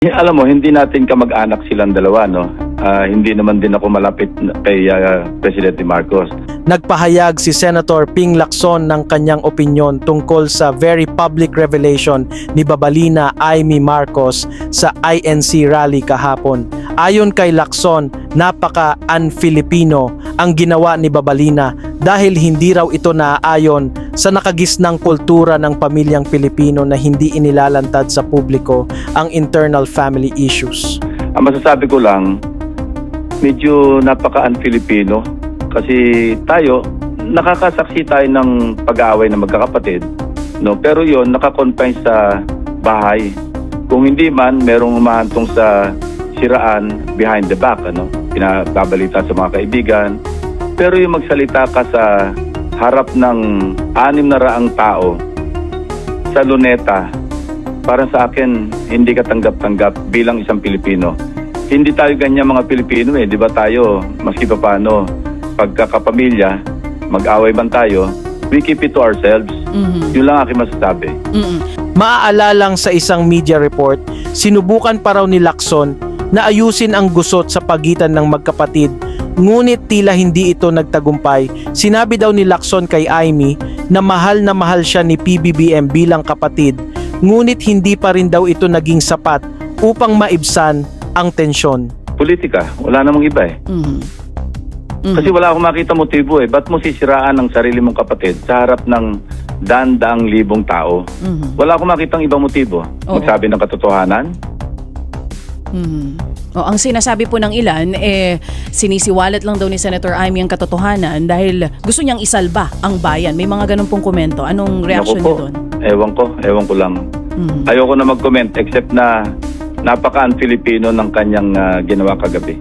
Alam mo, hindi natin kamag-anak silang dalawa, no? Hindi naman din ako malapit kay Presidente Marcos. Nagpahayag si Senator Ping Lacson ng kanyang opinyon tungkol sa very public revelation ni Babalina Amy Marcos sa INC rally kahapon. Ayon kay Lacson, napaka-un-Filipino ang ginawa ni Babalina dahil hindi raw ito naaayon sa nakagisnang kultura ng pamilyang Pilipino na hindi inilalantad sa publiko ang internal family issues. Ang masasabi ko lang, medyo napaka-un-Filipino kasi tayo, nakakasaksi tayo ng pag-aaway ng magkakapatid, no? Pero yon nakakonfine sa bahay. Kung hindi man, merong umahantong sa siraan behind the back, ano? Pinababalita sa mga kaibigan. Pero yung magsalita ka sa harap ng 600 tao sa luneta, parang sa akin, hindi ka tanggap-tanggap bilang isang Pilipino. Hindi tayo ganyan mga Pilipino eh. Di ba tayo, maski pa paano, pagkakapamilya, mag-away man tayo, we keep it to ourselves. Yun lang aking masasabi. Maaalalang sa isang media report, sinubukan pa raw ni Lacson na ayusin ang gusot sa pagitan ng magkapatid, ngunit tila hindi ito nagtagumpay. Sinabi daw ni Lacson kay Amy na mahal siya ni PBBM bilang kapatid, ngunit hindi pa rin daw ito naging sapat upang maibsan ang tensyon. Politika, wala namang iba eh. Kasi wala akong makita motibo eh. Ba't mo sisiraan ang sarili mong kapatid sa harap ng daang libong tao? Wala akong makitang ibang motibo. Magsabi ng katotohanan. Ang sinasabi po ng ilan, sinisiwalat lang daw ni Senator Amy ang katotohanan dahil gusto niyang isalba ang bayan. May mga ganun pong komento. Anong reaction niyo doon? Ewan ko lang. Ayoko na mag-comment except na napaka-un-Filipino ng kanyang ginawa kagabi.